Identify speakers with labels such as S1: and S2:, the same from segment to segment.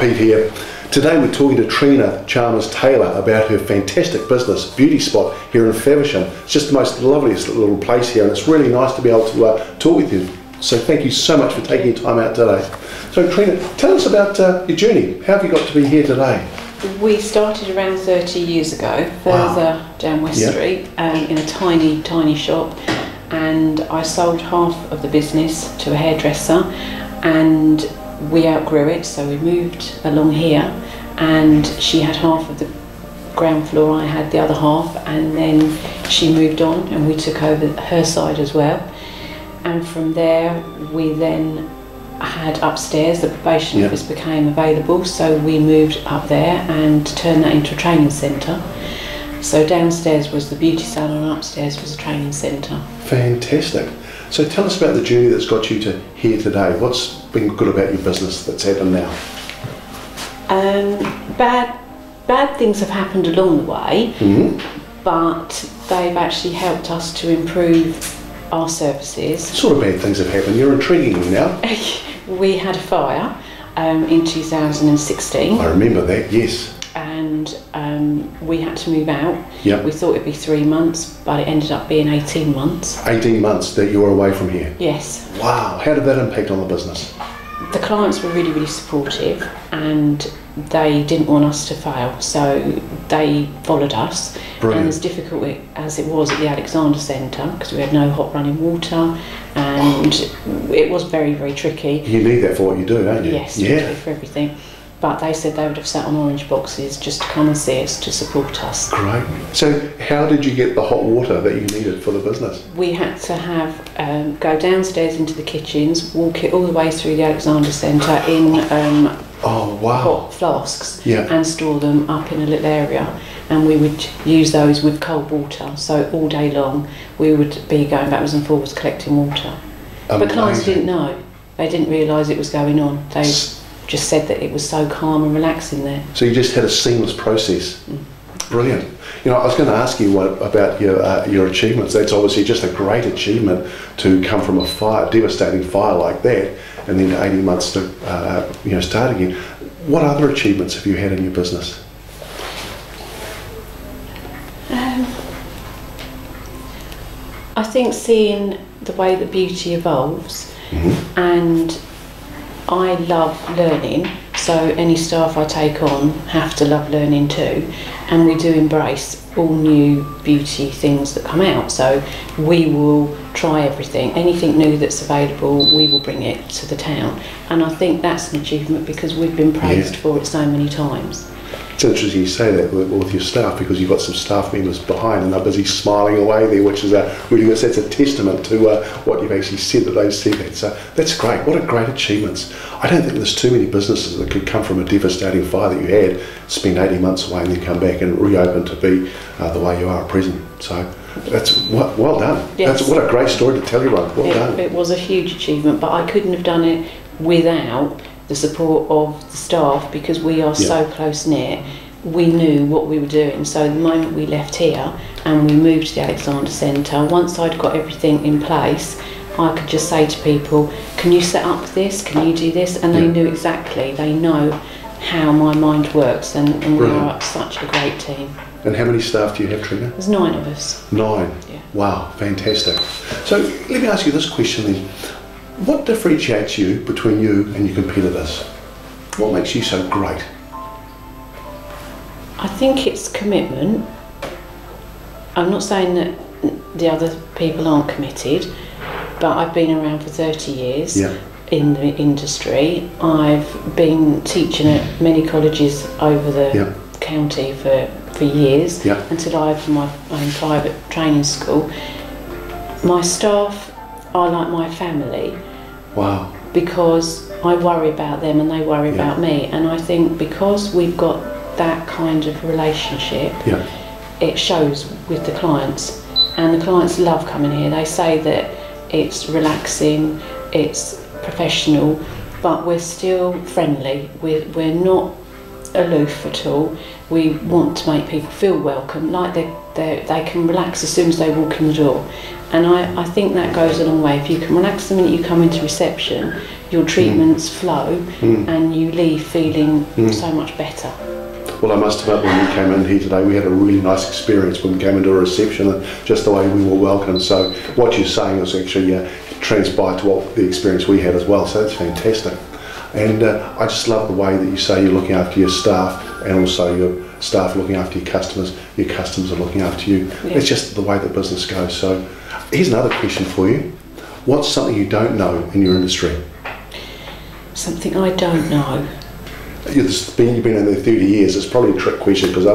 S1: Pete here. Today we're talking to Trina Chalmers-Taylor about her fantastic business, Beauty Spot, here in Faversham. It's just the most loveliest little place here, and it's really nice to be able to talk with you. So thank you so much for taking your time out today. So Trina, tell us about your journey. How have you got to be here today?
S2: We started around 30 years ago, further down West Street, in a tiny, tiny shop, and I sold half of the business to a hairdresser, and we outgrew it, so we moved along here, and she had half of the ground floor, I had the other half, and then she moved on and we took over her side as well. And from there we then had upstairs, the probation office became available, so we moved up there and turned that into a training centre. So downstairs was the beauty salon and upstairs was a training centre. Fantastic.
S1: So tell us about the journey that's got you to here today. What's been good about your business that's happened now?
S2: Bad things have happened along the way, but they've actually helped us to improve our services. What sort
S1: of bad things have happened? You're intriguing me now.
S2: We had a fire in 2016.
S1: I remember that, yes.
S2: And we had to move out.
S1: Yep.
S2: We thought it'd be 3 months, but it ended up being 18 months.
S1: 18 months that you were away from here?
S2: Yes.
S1: Wow, how did that impact on the business?
S2: The clients were really, really supportive, and they didn't want us to fail, so they followed us. Brilliant. And as difficult as it was at the Alexander Centre, because we had no hot running water, and it was very, very tricky.
S1: You need that for what you do, don't you?
S2: Yes, yeah, for everything. But they said they would have sat on orange boxes just to come and see us, to support us.
S1: Great. So how did you get the hot water that you needed for the business?
S2: We had to have go downstairs into the kitchens, walk it all the way through the Alexander Centre in hot flasks, and store them up in a little area. And we would use those with cold water. So all day long we would be going backwards and forwards collecting water. Amazing. But clients didn't know. They didn't realise it was going on. They just said that it was so calm and relaxing there.
S1: So you just had a seamless process. Brilliant. You know, I was going to ask you about your achievements. That's obviously just a great achievement to come from a devastating fire like that, and then 18 months to start again. What other achievements have you had in your business?
S2: I think seeing the way that beauty evolves, and I love learning, so any staff I take on have to love learning too, and we do embrace all new beauty things that come out, so we will try everything. Anything new that's available, we will bring it to the town, and I think that's an achievement because we've been praised for it so many times.
S1: It's interesting you say that with your staff, because you've got some staff members behind and they're busy smiling away there, which is that's a testament to what you've actually said, that they've said that. So that's great. What a great achievements. I don't think there's too many businesses that could come from a devastating fire that you had, spend 18 months away and then come back and reopen to be the way you are at present. So that's well done. Yes. That's what a great story to tell everyone. Well done.
S2: It was a huge achievement, but I couldn't have done it without the support of the staff, because we are so close knit. We knew what we were doing, so the moment we left here and we moved to the Alexander Centre, once I'd got everything in place, I could just say to people, can you set up this, can you do this, and they knew exactly. They know how my mind works, and we are such a great team.
S1: And how many staff do you have, Trina?
S2: There's 9 of us.
S1: 9? Yeah. Wow, fantastic. So let me ask you this question then. What differentiates you between you and your competitors? What makes you so great?
S2: I think it's commitment. I'm not saying that the other people aren't committed, but I've been around for 30 years in the industry. I've been teaching at many colleges over the county for years, until I opened my own private training school. My staff are like my family.
S1: Wow.
S2: Because I worry about them and they worry about me, and I think because we've got that kind of relationship, it shows with the clients, and the clients love coming here. They say that it's relaxing, it's professional, but we're still friendly. We're not aloof at all. We want to make people feel welcome, like they can relax as soon as they walk in the door. And I think that goes a long way. If you can relax the minute you come into reception, your treatments flow and you leave feeling so much better.
S1: Well, I must admit, when we came in here today, we had a really nice experience when we came into a reception, and just the way we were welcomed. So what you're saying is actually transpired to what the experience we had as well. So that's fantastic. And I just love the way that you say you're looking after your staff, and also your staff looking after your customers are looking after you. Yeah. It's just the way that business goes. So here's another question for you. What's something you don't know in your industry?
S2: Something I don't know?
S1: You've been in there 30 years. It's probably a trick question, because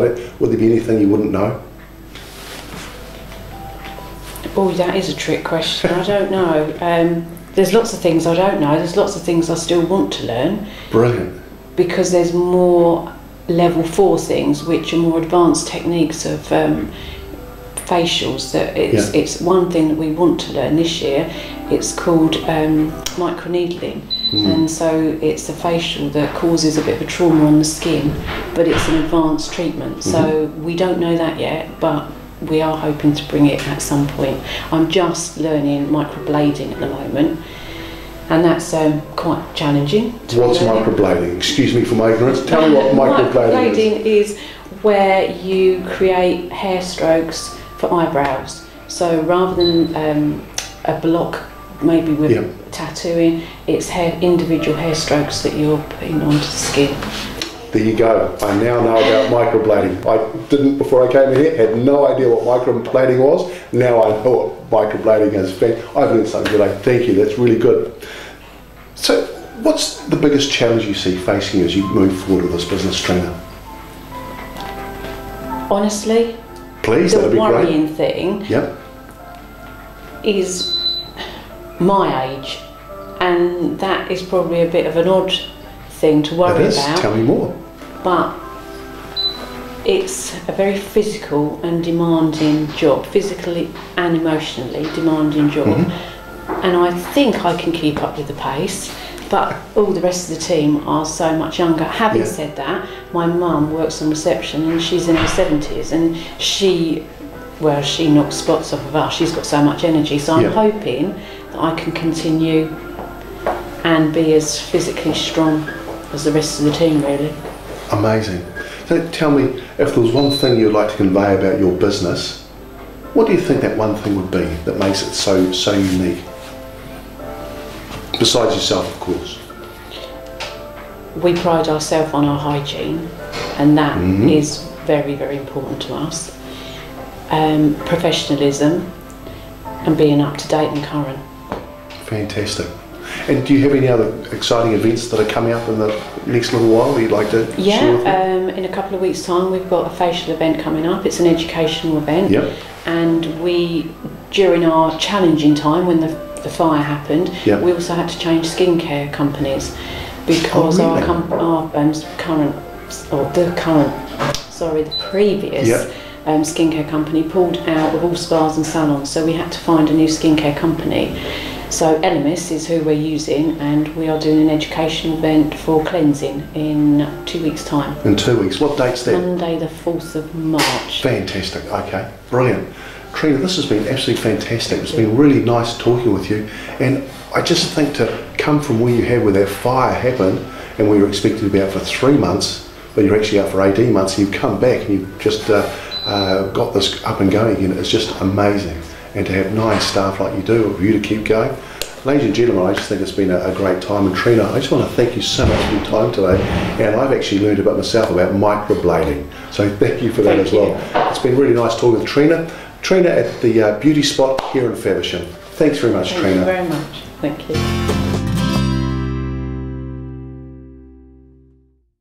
S1: would there be anything you wouldn't know?
S2: Oh, that is a trick question. I don't know. There's lots of things I don't know. There's lots of things I still want to learn. Brilliant. Because there's more level 4 things, which are more advanced techniques of facials. That it's one thing that we want to learn this year. It's called microneedling. And so it's a facial that causes a bit of a trauma on the skin, but it's an advanced treatment. So we don't know that yet, but we are hoping to bring it at some point. I'm just learning microblading at the moment, and that's quite challenging.
S1: What's microblading? Excuse me for my ignorance. Tell me what microblading is.
S2: Microblading is where you create hair strokes for eyebrows. So rather than a block, maybe with tattooing, it's individual hair strokes that you're putting onto the skin.
S1: There you go. I now know about microblading. I didn't before I came in here, had no idea what microblading was. Now I know what microblading is. I've learned something today. Thank you, that's really good. So what's the biggest challenge you see facing as you move forward with this business, Trina?
S2: Honestly,
S1: please, that'd be great.
S2: The worrying thing is my age, and that is probably a bit of an odd thing to worry about.
S1: Tell me more.
S2: But it's a very physical and demanding job, physically and emotionally demanding job. And I think I can keep up with the pace, but all the rest of the team are so much younger. Having said that, my mum works on reception and she's in her 70s, and she knocks spots off of us. She's got so much energy, so I'm hoping that I can continue and be as physically strong as the rest of the team, really. Amazing.
S1: So tell me, if there was one thing you'd like to convey about your business, what do you think that one thing would be that makes it so unique? Besides yourself, of course.
S2: We pride ourselves on our hygiene, and that is very, very important to us. Professionalism and being up to date and current.
S1: Fantastic. And do you have any other exciting events that are coming up in the next little while you'd like to share with me?
S2: In a couple of weeks' time we've got a facial event coming up. It's an educational event, and we, during our challenging time when the fire happened, we also had to change skincare companies because the previous skincare company pulled out of all spas and salons, so we had to find a new skincare company. So Elemis is who we're using, and we are doing an educational event for cleansing in 2 weeks' time.
S1: In 2 weeks. What date's that?
S2: Monday the 4th of March.
S1: Fantastic. Okay, brilliant. Trina, this has been absolutely fantastic. It's been really nice talking with you, and I just think to come from where you have, where that fire happened, and we were expected to be out for 3 months, but you're actually out for 18 months, and you've come back and you've just got this up and going again. It's just amazing. And to have 9 staff like you do, for you to keep going. Ladies and gentlemen, I just think it's been a great time. And Trina, I just want to thank you so much for your time today. And I've actually learned about myself about microblading. So thank you for that as well. It's been really nice talking with Trina. Trina at the beauty spot here in Faversham. Thanks very much, Trina.
S2: Thank you very much. Thank you.